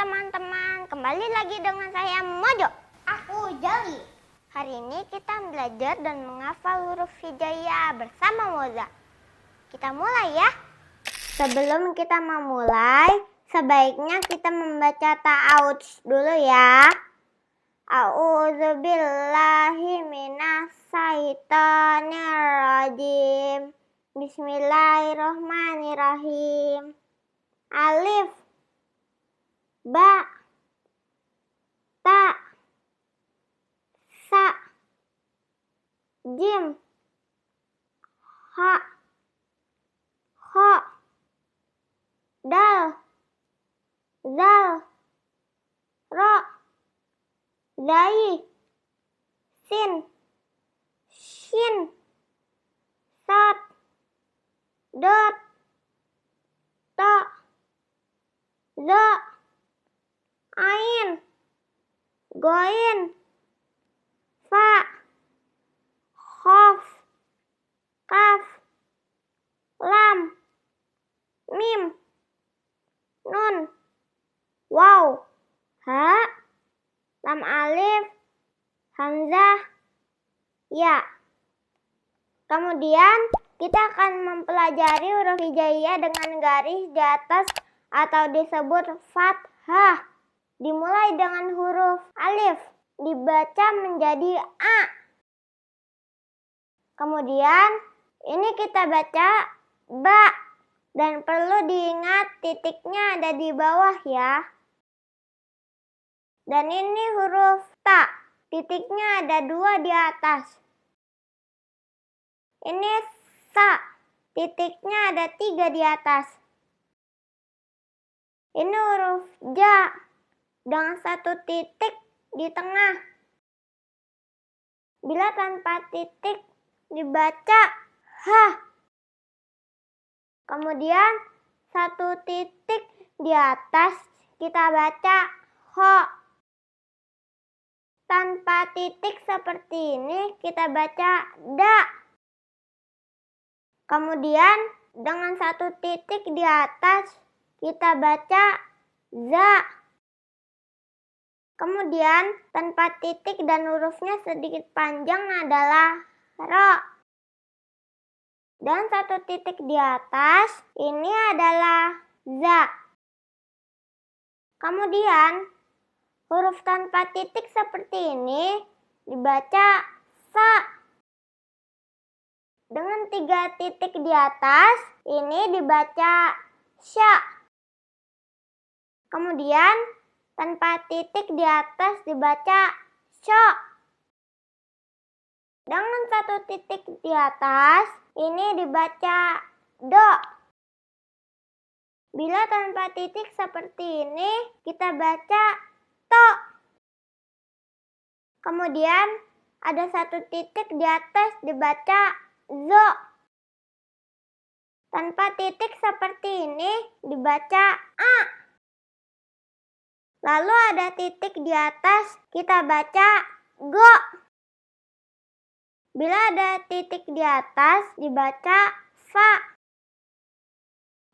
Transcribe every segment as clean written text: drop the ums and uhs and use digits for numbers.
teman-teman, kembali lagi dengan saya Mojo. Aku Jali. Hari ini kita belajar dan menghafal huruf hijaiyah bersama Moza. Kita mulai ya. Sebelum kita memulai, sebaiknya kita membaca ta'awudz dulu ya. A'udzubillahi minasyaitonirrajim. Bismillahirrahmanirrahim. Alif, ba, ta, sa, jim, ha, kho, dal, zal, ro, zai, sin, shin, sod, dot, to, zo, ain, goin, fa, khof, kaf, lam, mim, nun, waw, ha, lam alif, hamzah, ya. Kemudian kita akan mempelajari huruf hijaiyah dengan garis di atas atau disebut fathah. Dimulai dengan huruf alif, dibaca menjadi a. Kemudian ini kita baca ba, dan perlu diingat titiknya ada di bawah ya. Dan ini huruf ta, titiknya ada 2 di atas. Ini sa, titiknya ada 3 di atas. Ini huruf ja, dengan 1 titik di tengah. Bila tanpa titik dibaca ha. Kemudian 1 titik di atas kita baca ho. Tanpa titik seperti ini kita baca da. Kemudian dengan 1 titik di atas kita baca za. Kemudian tanpa titik dan hurufnya sedikit panjang adalah ro. Dan 1 titik di atas ini adalah za. Kemudian huruf tanpa titik seperti ini dibaca sa. Dengan 3 titik di atas ini dibaca sya. Kemudian tanpa titik di atas dibaca syo. Dengan 1 titik di atas ini dibaca do. Bila tanpa titik seperti ini kita baca to. Kemudian ada 1 titik di atas dibaca zo. Tanpa titik seperti ini dibaca a. Lalu ada titik di atas kita baca go. Bila ada titik di atas dibaca fa.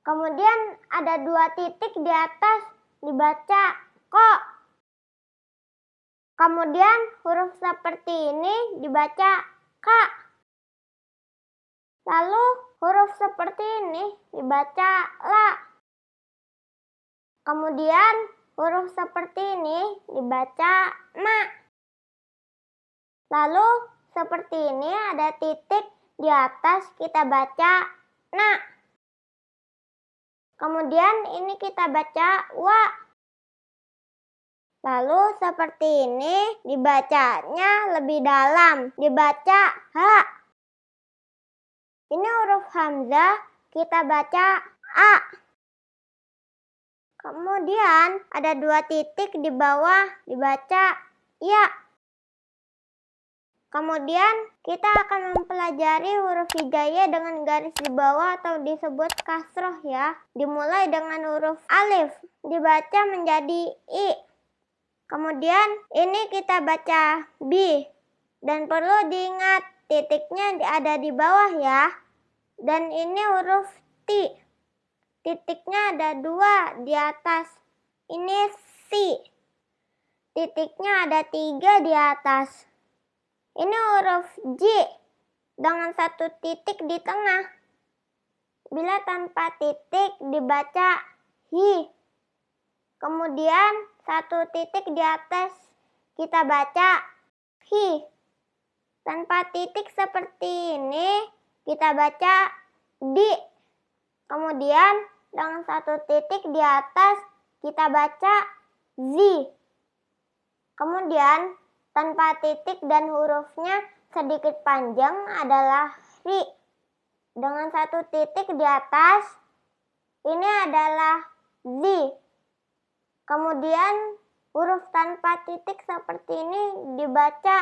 Kemudian ada 2 titik di atas dibaca ko. Kemudian huruf seperti ini dibaca ka. Lalu huruf seperti ini dibaca la. Kemudian huruf seperti ini dibaca ma. Lalu seperti ini ada titik di atas kita baca na. Kemudian ini kita baca wa. Lalu seperti ini dibacanya lebih dalam, dibaca ha. Ini huruf hamzah kita baca a. Kemudian ada 2 titik di bawah dibaca ya. Kemudian kita akan mempelajari huruf hijaiyah dengan garis di bawah atau disebut kasroh ya. Dimulai dengan huruf alif, dibaca menjadi i. Kemudian ini kita baca bi. Dan perlu diingat titiknya ada di bawah ya. Dan ini huruf ti. Titiknya ada 2 di atas. Ini si. Titiknya ada 3 di atas. Ini huruf J dengan 1 titik di tengah. Bila tanpa titik dibaca hi. Kemudian 1 titik di atas kita baca hi. Tanpa titik seperti ini kita baca di. Kemudian dengan 1 titik di atas kita baca zi. Kemudian tanpa titik dan hurufnya sedikit panjang adalah ri. Dengan 1 titik di atas ini adalah zi. Kemudian huruf tanpa titik seperti ini dibaca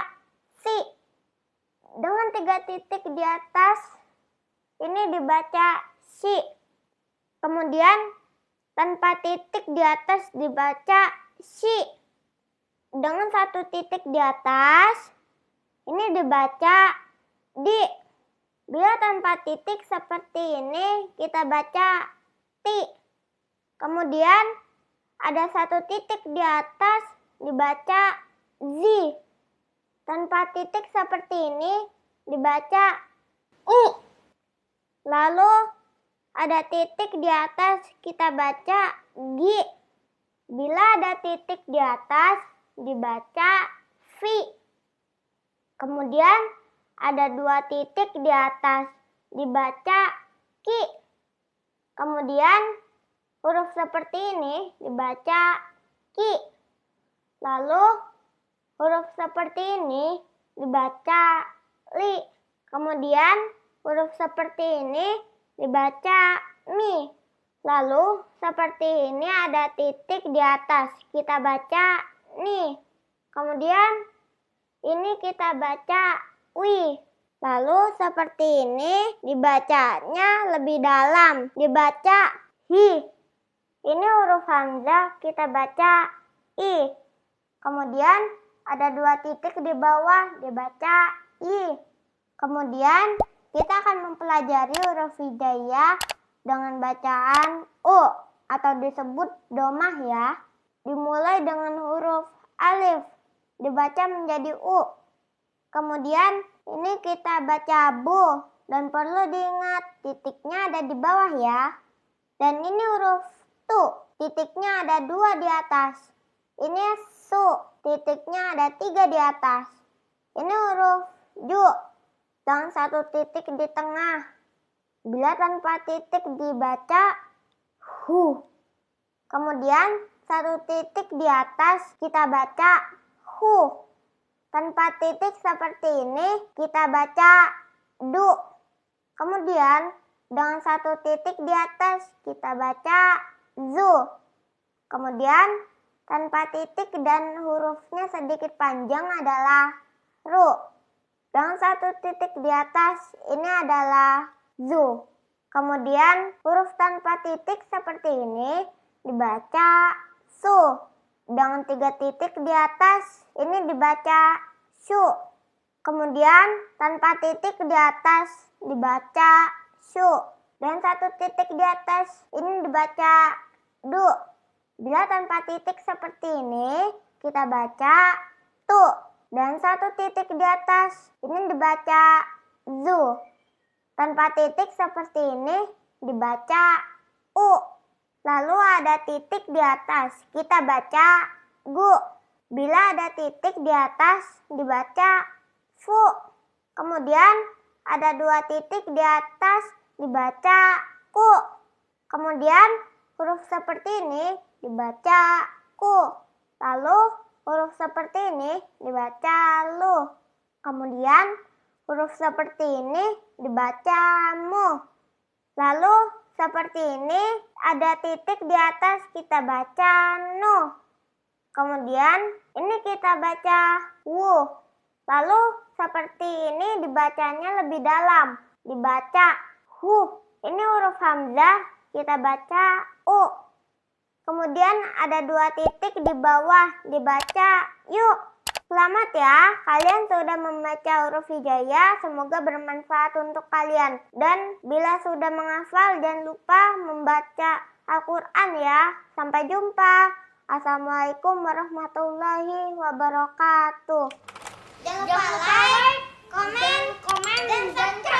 si. Dengan 3 titik di atas ini dibaca si. Kemudian tanpa titik di atas dibaca si. Dengan 1 titik di atas ini dibaca di. Bila tanpa titik seperti ini kita baca ti. Kemudian ada 1 titik di atas dibaca zi. Tanpa titik seperti ini dibaca u. Lalu ada titik di atas kita baca gi. Bila ada titik di atas dibaca vi. Kemudian ada 2 titik di atas dibaca ki. Kemudian huruf seperti ini dibaca ki. Lalu huruf seperti ini dibaca li. Kemudian huruf seperti ini dibaca mi. Lalu seperti ini ada titik di atas kita baca ni. Kemudian ini kita baca wi. Lalu seperti ini dibacanya lebih dalam, dibaca hi. Ini huruf hamzah kita baca i. Kemudian ada 2 titik di bawah dibaca i. Kemudian kita akan mempelajari huruf hijaiyah dengan bacaan u atau disebut domah ya. Dimulai dengan huruf alif dibaca menjadi u. Kemudian ini kita baca bu dan perlu diingat titiknya ada di bawah ya. Dan ini huruf tu, titiknya ada 2 di atas. Ini su, titiknya ada 3 di atas. Ini huruf ju dengan 1 titik di tengah. Bila tanpa titik dibaca hu. Kemudian 1 titik di atas kita baca hu. Tanpa titik seperti ini kita baca du. Kemudian dengan 1 titik di atas kita baca zu. Kemudian tanpa titik dan hurufnya sedikit panjang adalah ru. Dengan 1 titik di atas ini adalah zu. Kemudian huruf tanpa titik seperti ini dibaca su. Dengan 3 titik di atas ini dibaca su. Kemudian tanpa titik di atas dibaca su. Dan 1 titik di atas ini dibaca du. Bila tanpa titik seperti ini kita baca tu. Dan 1 titik di atas ini dibaca zu. Tanpa titik seperti ini dibaca u. Lalu ada titik di atas kita baca gu. Bila ada titik di atas dibaca fu. Kemudian ada 2 titik di atas dibaca ku. Kemudian huruf seperti ini dibaca ku. Lalu huruf seperti ini dibaca lu. Kemudian huruf seperti ini dibaca mu. Lalu seperti ini ada titik di atas kita baca nu. Kemudian ini kita baca wu. Lalu seperti ini dibacanya lebih dalam, dibaca hu. Ini huruf hamzah kita baca u. Kemudian ada 2 titik di bawah dibaca yu. Selamat ya, kalian sudah membaca huruf hijaiyah, semoga bermanfaat untuk kalian. Dan bila sudah menghafal jangan lupa membaca Al-Quran ya. Sampai jumpa. Assalamualaikum warahmatullahi wabarakatuh. Jangan lupa like, komen, dan subscribe.